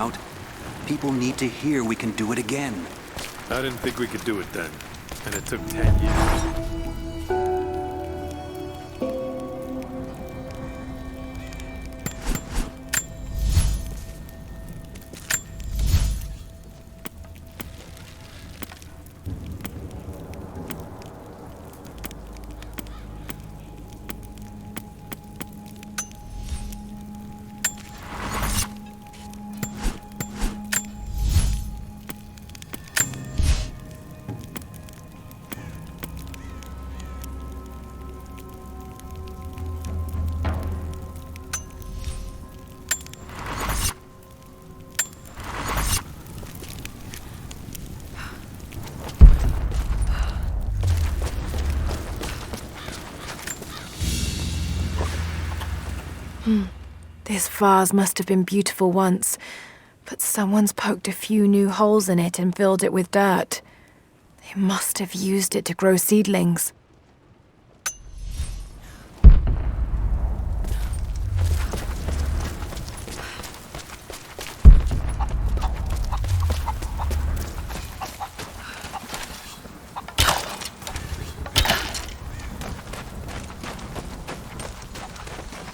out. People need to hear we can do it again. I didn't think we could do it then, and it took 10 years. This vase must have been beautiful once, but someone's poked a few new holes in it and filled it with dirt. They must have used it to grow seedlings.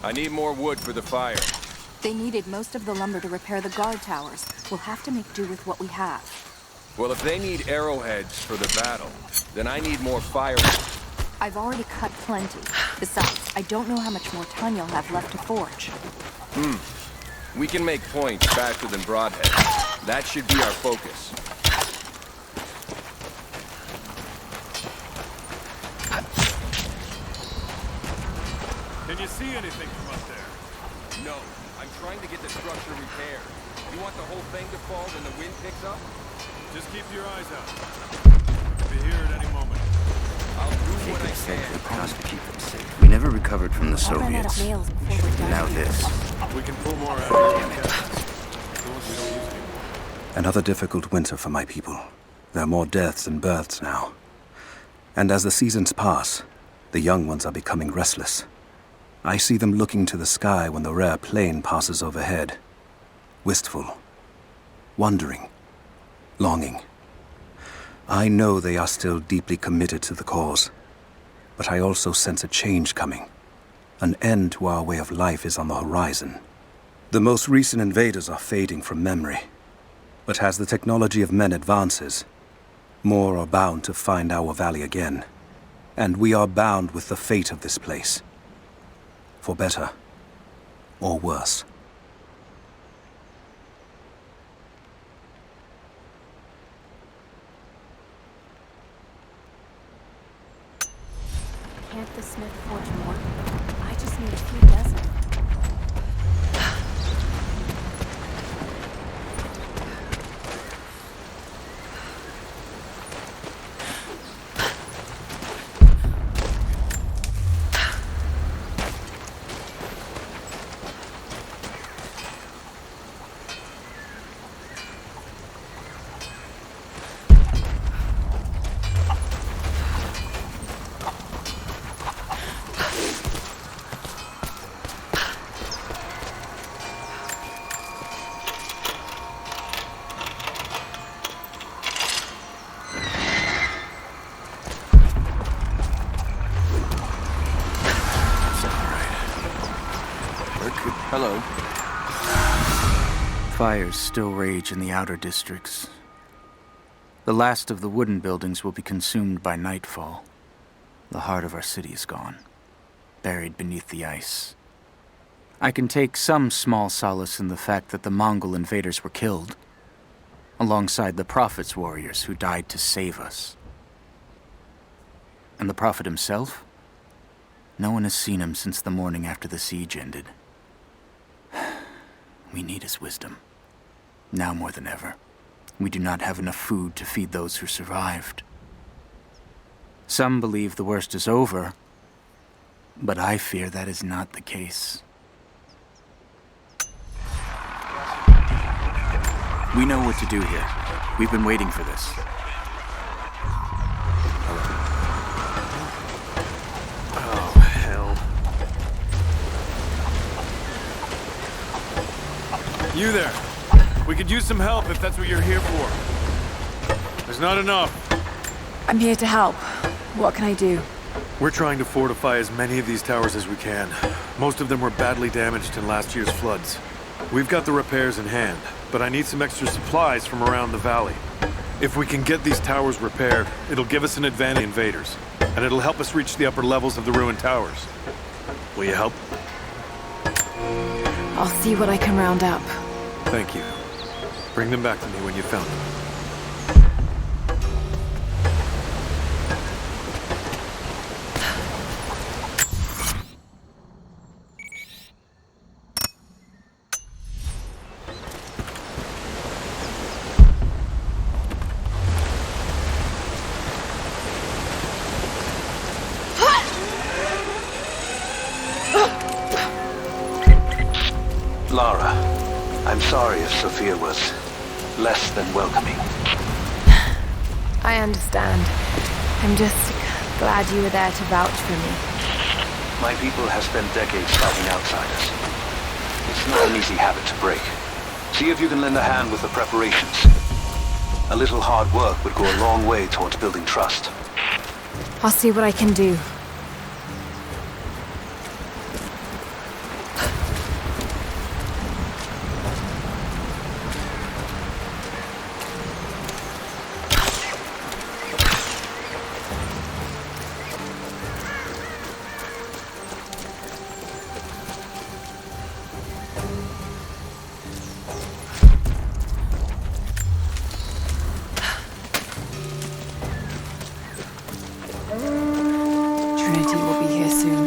I need more wood for the fire. They needed most of the lumber to repair the guard towers. We'll have to make do with what we have. Well, if they need arrowheads for the battle, then I need more firewood. I've already cut plenty. Besides, I don't know how much more time you'll have left to forge. We can make points faster than broadheads. That should be our focus. Can you see anything from up there? No, I'm trying to get the structure repaired. You want the whole thing to fall when the wind picks up? Just keep your eyes out. We'll be here at any moment. I'll do Take what I it safe can. to promise to keep them safe. We never recovered from the I ran out of Soviets. nails before we're done. Now this. We can pull more out of it. The ones we don't use anymore. Another difficult winter for my people. There are more deaths than births now. And as the seasons pass, the young ones are becoming restless. I see them looking to the sky when the rare plane passes overhead. Wistful. Wondering. Longing. I know they are still deeply committed to the cause. But I also sense a change coming. An end to our way of life is on the horizon. The most recent invaders are fading from memory. But as the technology of men advances, more are bound to find our valley again. And we are bound with the fate of this place. For better or worse. Can't the smith forge more? I just need a few dozen. Hello. Fires still rage in the outer districts. The last of the wooden buildings will be consumed by nightfall. The heart of our city is gone, buried beneath the ice. I can take some small solace in the fact that the Mongol invaders were killed, alongside the Prophet's warriors who died to save us. And the Prophet himself? No one has seen him since the morning after the siege ended. We need his wisdom. Now more than ever. We do not have enough food to feed those who survived. Some believe the worst is over, but I fear that is not the case. We know what to do here. We've been waiting for this. Oh, hell. You there. We could use some help if that's what you're here for. There's not enough. I'm here to help. What can I do? We're trying to fortify as many of these towers as we can. Most of them were badly damaged in last year's floods. We've got the repairs in hand, but I need some extra supplies from around the valley. If we can get these towers repaired, it'll give us an advantage against invaders, and it'll help us reach the upper levels of the ruined towers. Will you help? I'll see what I can round up. Thank you. Bring them back to me when you found them. Lara, I'm sorry if Sophia was less than welcoming. I understand. I'm just glad you were there to vouch for me. My people have spent decades fighting outsiders. It's not an easy habit to break. See if you can lend a hand with the preparations. A little hard work would go a long way towards building trust. I'll see what I can do. Trinity will be here soon.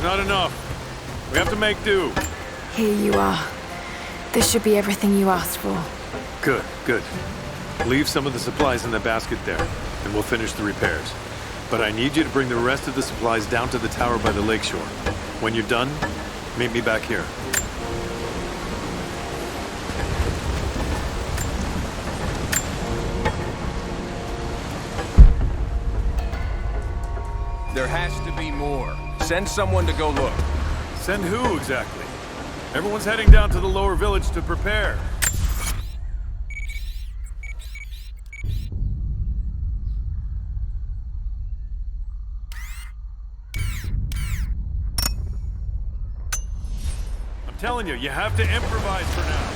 Not enough. We have to make do. Here you are. This should be everything you asked for. Good, good. Leave some of the supplies in the basket there, and we'll finish the repairs. But I need you to bring the rest of the supplies down to the tower by the lakeshore. When you're done, meet me back here. There has to be more. Send someone to go look. Send who exactly? Everyone's heading down to the lower village to prepare. I'm telling you, you have to improvise for now.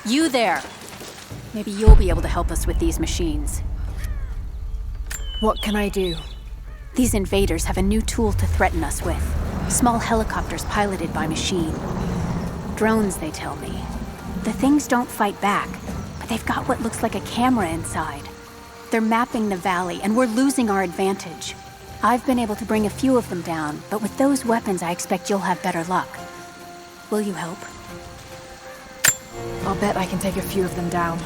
You there! Maybe you'll be able to help us with these machines. What can I do? These invaders have a new tool to threaten us with. Small helicopters piloted by machine. Drones, they tell me. The things don't fight back, but they've got what looks like a camera inside. They're mapping the valley, and we're losing our advantage. I've been able to bring a few of them down, but with those weapons, I expect you'll have better luck. Will you help? I'll bet I can take a few of them down.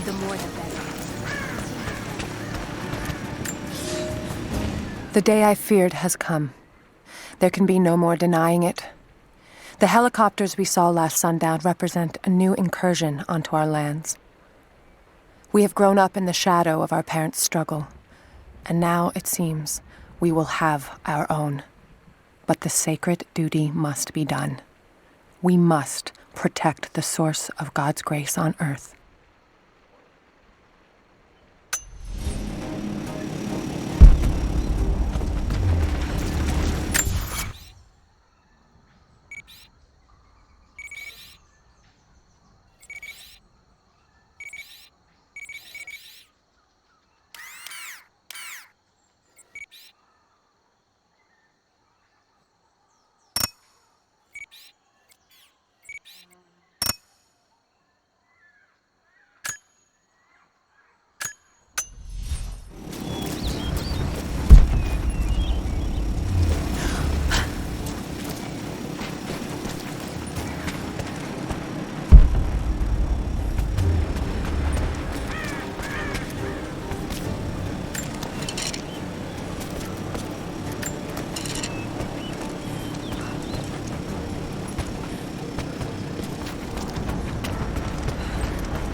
The more the better. The day I feared has come. There can be no more denying it. The helicopters we saw last sundown represent a new incursion onto our lands. We have grown up in the shadow of our parents' struggle, and now, it seems, we will have our own. But the sacred duty must be done. We must protect the source of God's grace on earth.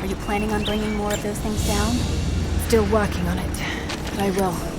Are you planning on bringing more of those things down? Still working on it, but I will.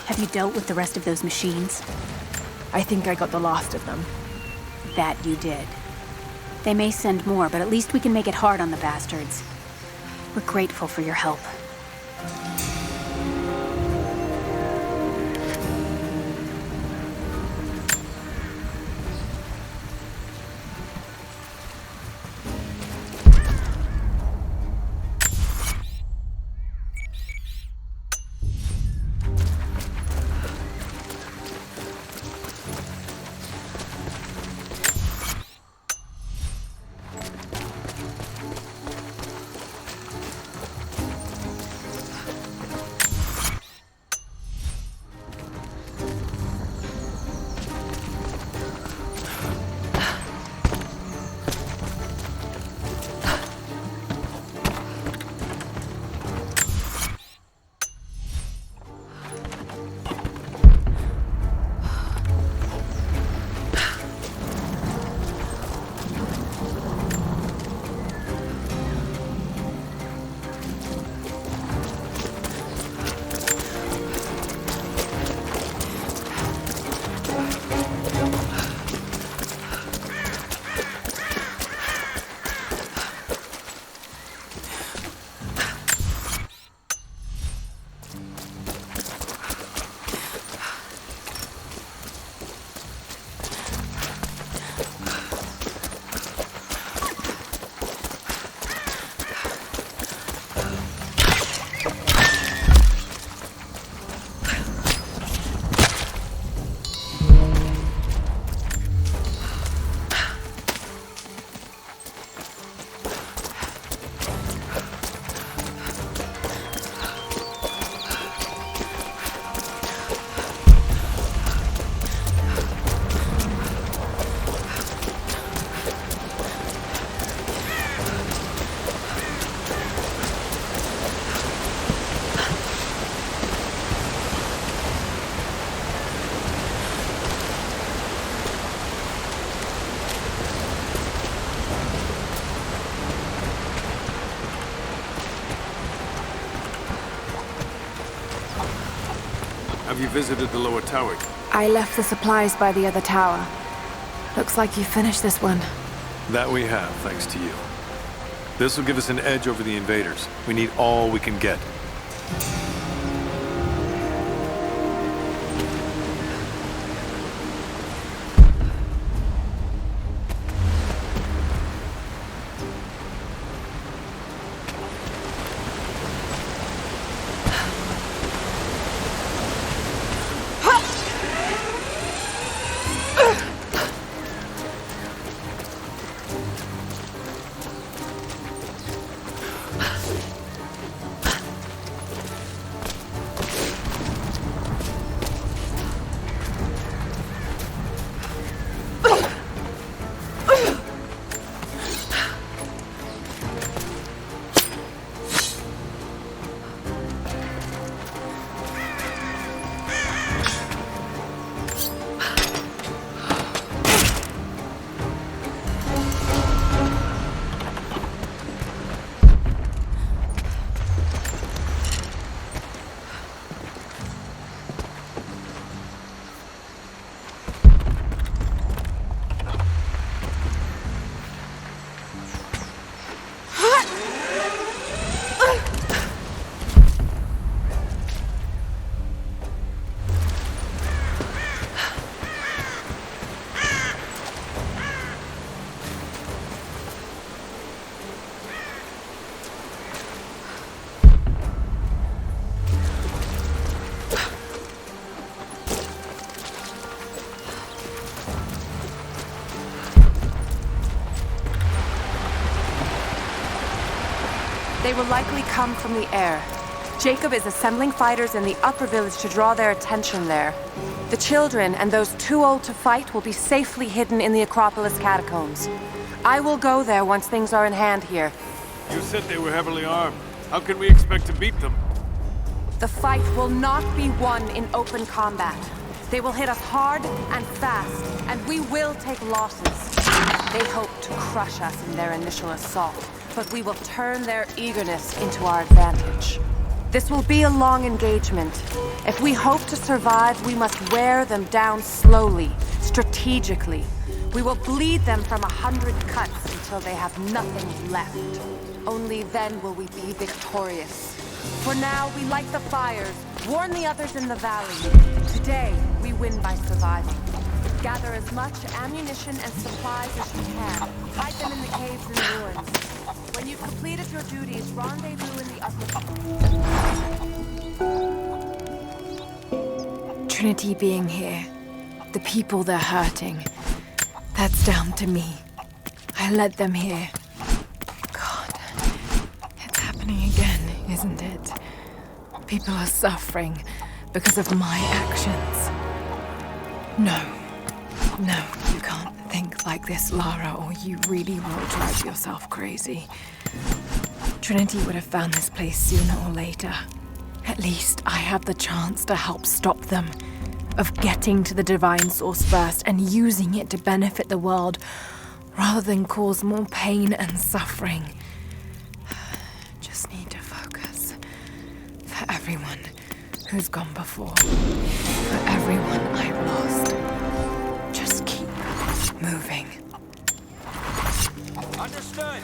Have you dealt with the rest of those machines? I think I got the last of them. That you did. They may send more, but at least we can make it hard on the bastards. We're grateful for your help. Have you visited the lower tower? I left the supplies by the other tower. Looks like you finished this one. That we have, thanks to you. This will give us an edge over the invaders. We need all we can get. They will likely come from the air. Jacob is assembling fighters in the upper village to draw their attention there. The children and those too old to fight will be safely hidden in the Acropolis catacombs. I will go there once things are in hand here. You said they were heavily armed. How can we expect to beat them? The fight will not be won in open combat. They will hit us hard and fast, and we will take losses. They hope to crush us in their initial assault, but we will turn their eagerness into our advantage. This will be a long engagement. If we hope to survive, we must wear them down slowly, strategically. We will bleed them from 100 cuts until they have nothing left. Only then will we be victorious. For now, we light the fires, warn the others in the valley. Today, we win by surviving. Gather as much ammunition and supplies as you can. Hide them in the caves and ruins. When you've completed your duties, rendezvous in the upper... Trinity being here, the people they're hurting, that's down to me. I led them here. God, it's happening again, isn't it? People are suffering because of my actions. No, you can't think like this, Lara, or you really will drive yourself crazy. Trinity would have found this place sooner or later. At least I have the chance to help stop them. Of getting to the divine source first and using it to benefit the world, rather than cause more pain and suffering. Just need to focus. For everyone who's gone before. For everyone I've lost. Just keep moving. Understood.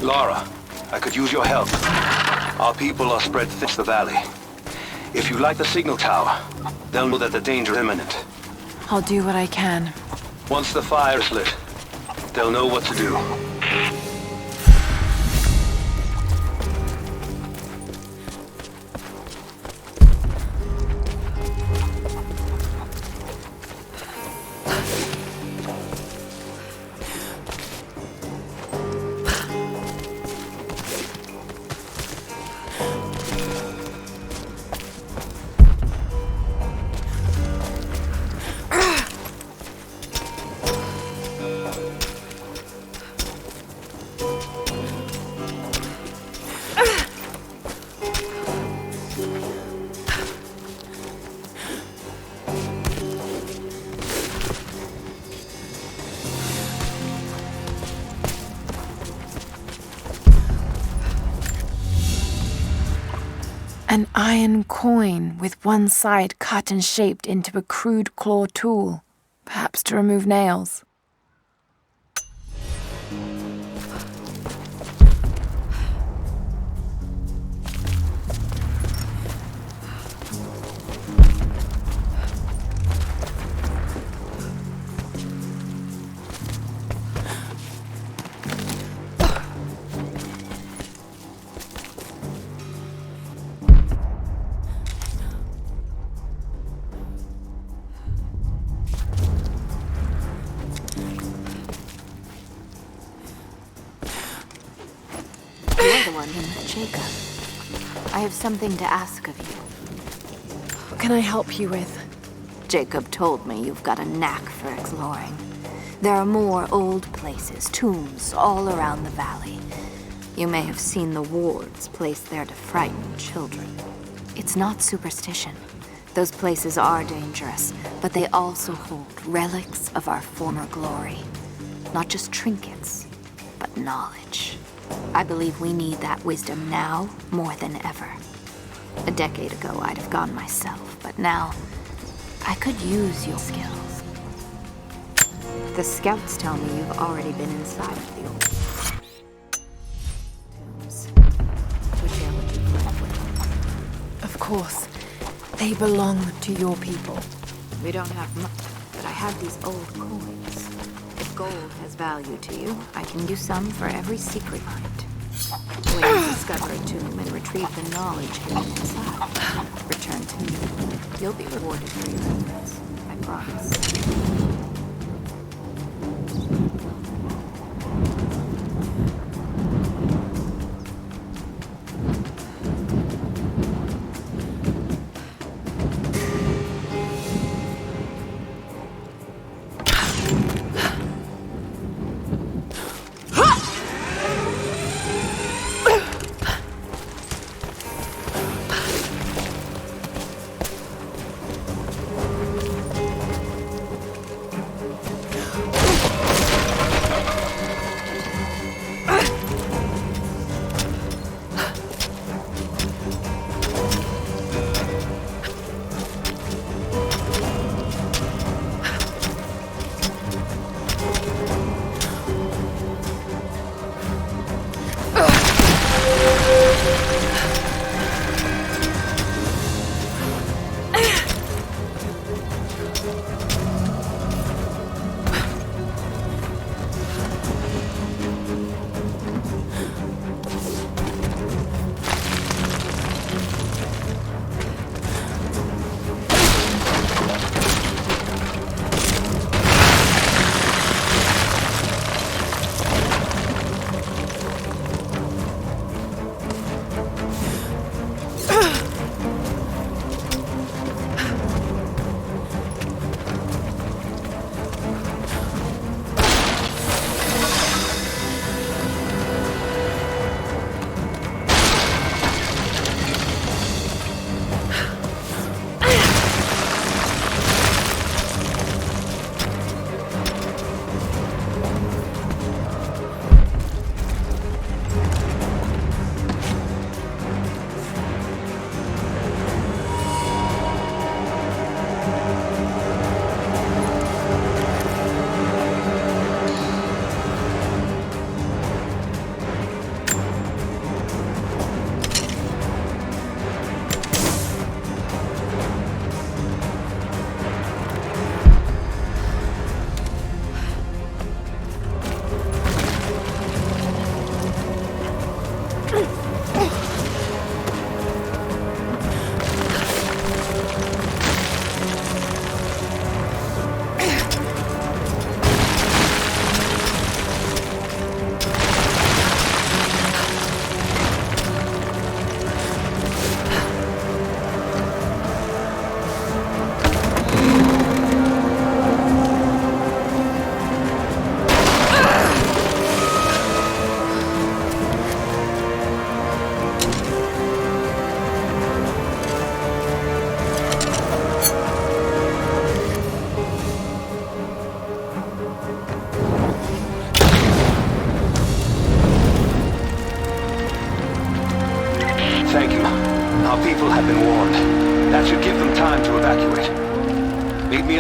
Lara, I could use your help. Our people are spread thin the valley. If you light the signal tower, they'll know that the danger is imminent. I'll do what I can. Once the fire is lit, they'll know what to do. An iron coin with one side cut and shaped into a crude claw tool, perhaps to remove nails. You're the one in Jacob. I have something to ask of you. What can I help you with? Jacob told me you've got a knack for exploring. There are more old places, tombs, all around the valley. You may have seen the wards placed there to frighten children. It's not superstition. Those places are dangerous, but they also hold relics of our former glory. Not just trinkets, but knowledge. I believe we need that wisdom now more than ever. A decade ago, I'd have gone myself, but now I could use your skills. The scouts tell me you've already been inside of the old tombs. Would you ever be friends with them? Of course. They belong to your people. We don't have much, but I have these old coins. If gold has value to you, I can use some for every secret find. When you discover a tomb and retrieve the knowledge hidden inside, return to me. You'll be rewarded for your efforts, I promise.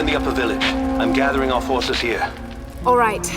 the upper village. I'm gathering our forces here. All right.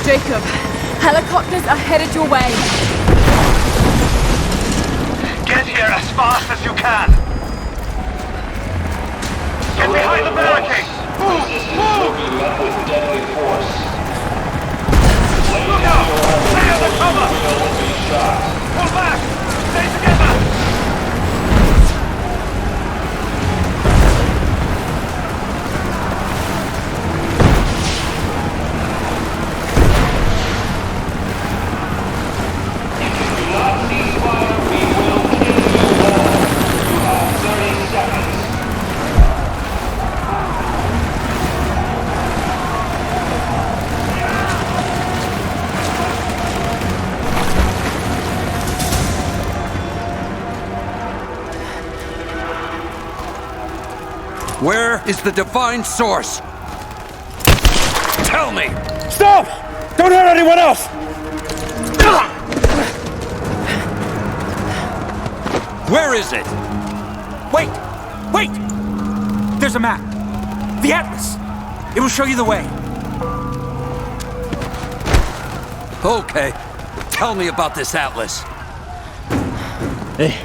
Jacob, helicopters are headed your way. Get here as fast as you can. Get behind the barricade. Move! Move! Met with deadly force. Look out! Clear the cover! Pull back! Stay together! Where is the divine source? Tell me! Stop! Don't hurt anyone else! Where is it? Wait! Wait! There's a map. The Atlas. It will show you the way. Okay. Tell me about this Atlas. Hey.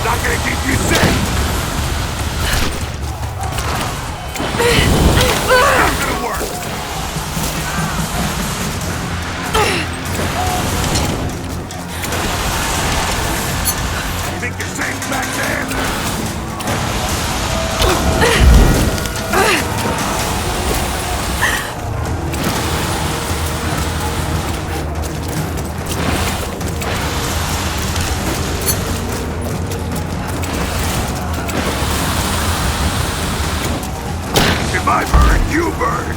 Not gonna keep you safe! Not gonna work! You think you're safe back there? If I burn, you burn!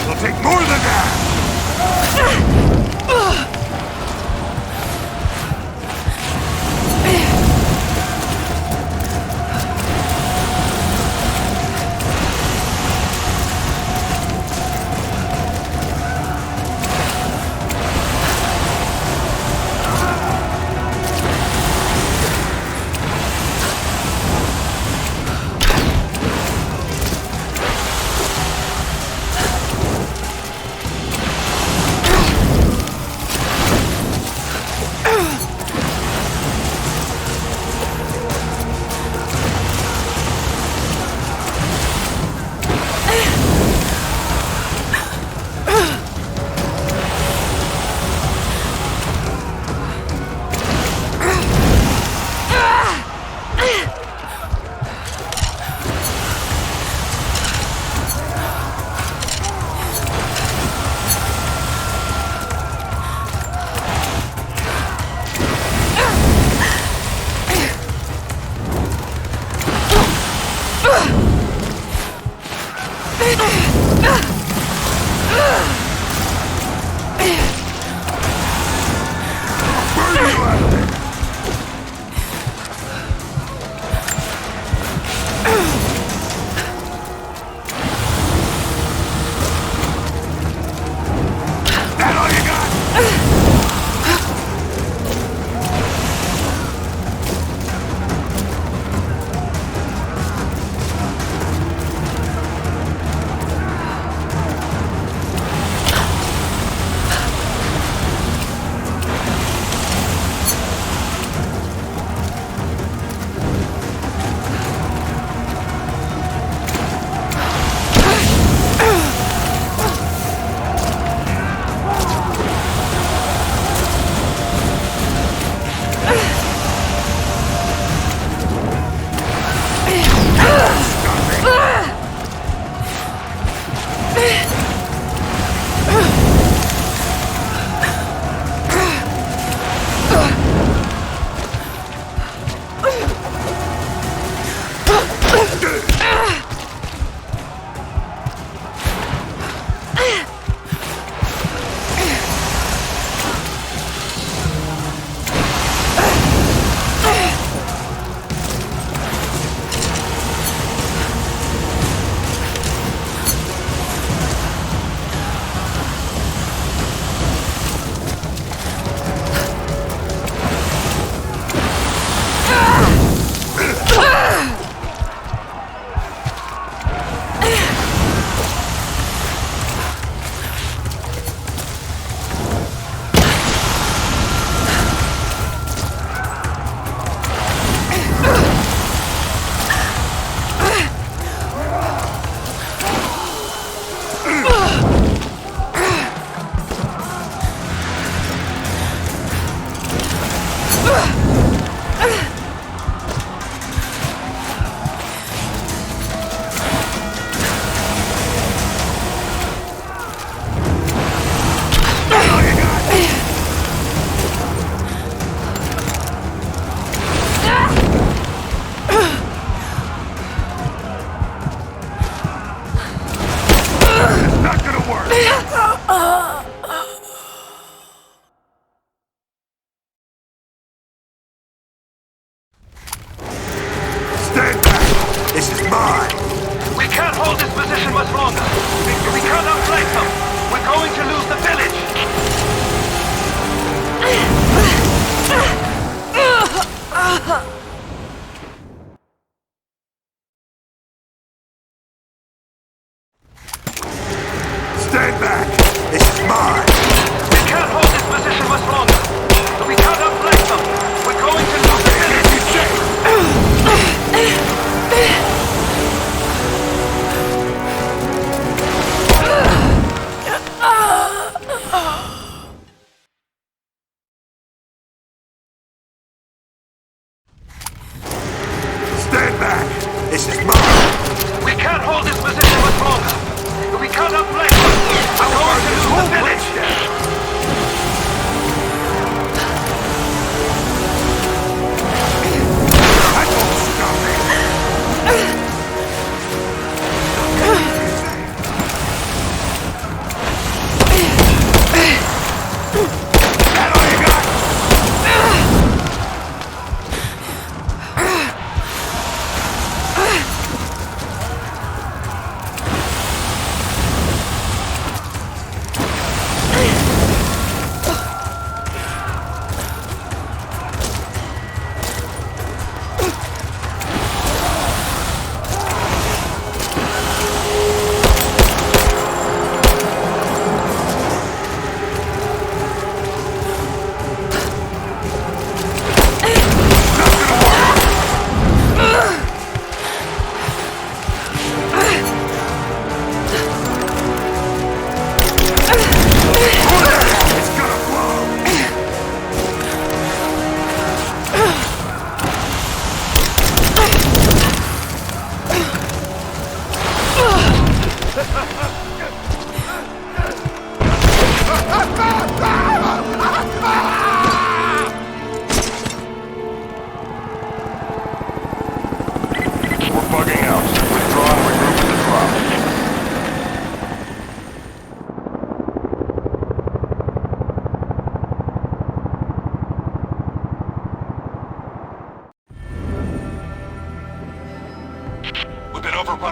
It'll take more than that!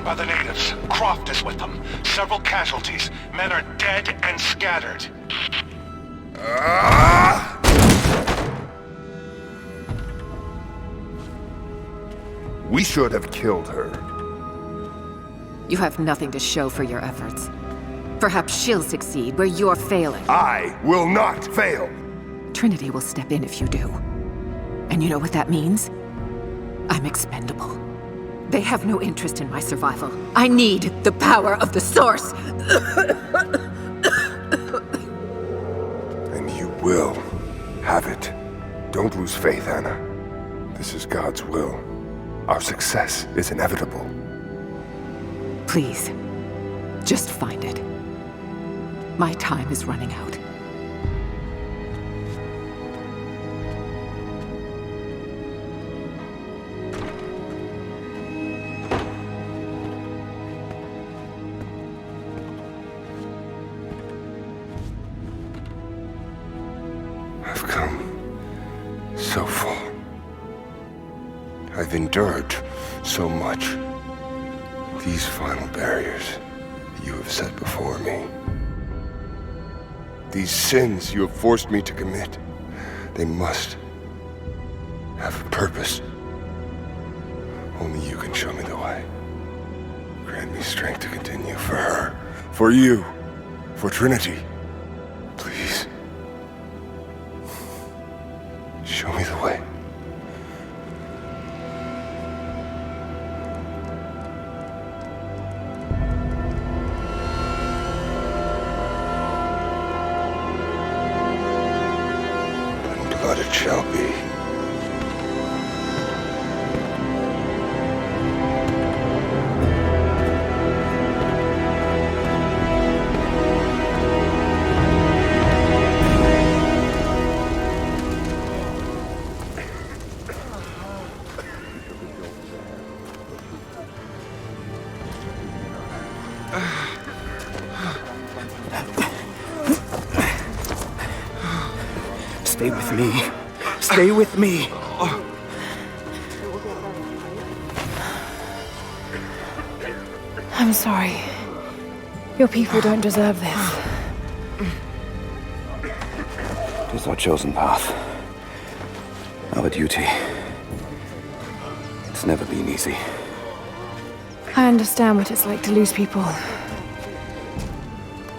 on by the natives. Croft is with them. Several casualties. Men are dead and scattered. We should have killed her. You have nothing to show for your efforts. Perhaps she'll succeed where you're failing. I will not fail! Trinity will step in if you do. And you know what that means? I'm expendable. They have no interest in my survival. I need the power of the Source! And you will have it. Don't lose faith, Anna. This is God's will. Our success is inevitable. Please, just find it. My time is running out. I've come so far. I've endured so much. These final barriers you have set before me. These sins you have forced me to commit, they must have a purpose. Only you can show me the way. Grant me strength to continue for her, for you, for Trinity. Please. Show me the way. Blood it shall be. Stay with me. Stay with me. I'm sorry. Your people don't deserve this. It is our chosen path. Our duty. It's never been easy. I understand what it's like to lose people.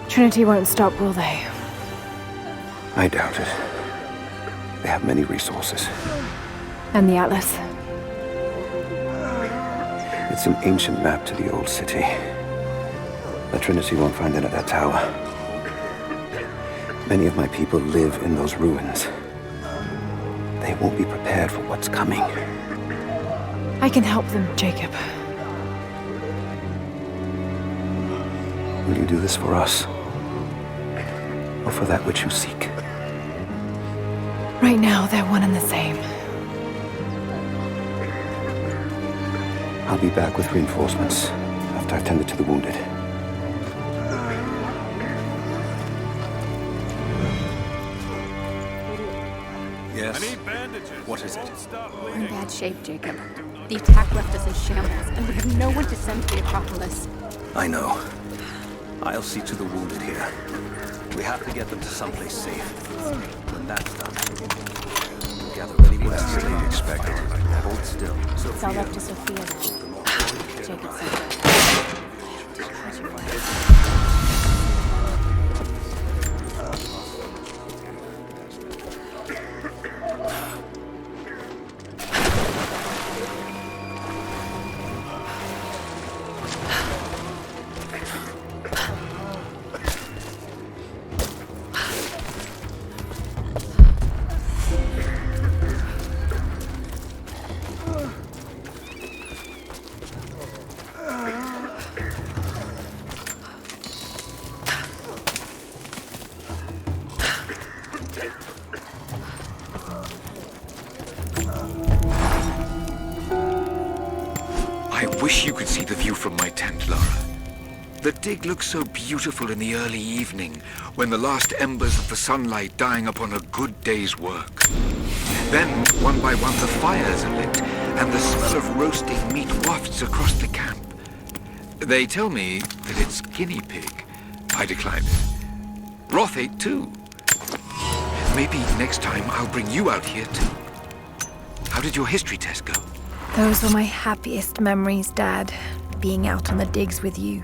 Trinity won't stop, will they? I doubt it. They have many resources. And the Atlas? It's an ancient map to the old city. The Trinity won't find it at that tower. Many of my people live in those ruins. They won't be prepared for what's coming. I can help them, Jacob. Will you do this for us? Or for that which you seek? Right now, they're one and the same. I'll be back with reinforcements after I've tended to the wounded. Yes? I need bandages. What is it? We're in bad shape, Jacob. The attack left us in shambles, and we have no one to send to the Acropolis. I know. I'll see to the wounded here. We have to get them to someplace safe. When that's done, we'll gather ready for Less than I expected. Hold still. It's all up to Sophia now. Jacob said. I wish you could see the view from my tent, Lara. The dig looks so beautiful in the early evening, when the last embers of the sunlight dying upon a good day's work. Then, one by one, the fires are lit, and the smell of roasting meat wafts across the camp. They tell me that it's guinea pig. I declined it. Roth ate too. Maybe next time I'll bring you out here too. How did your history test go? Those were my happiest memories, Dad. Being out on the digs with you.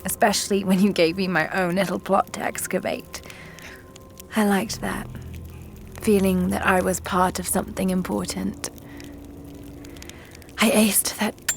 Especially when you gave me my own little plot to excavate. I liked that. Feeling that I was part of something important. I aced that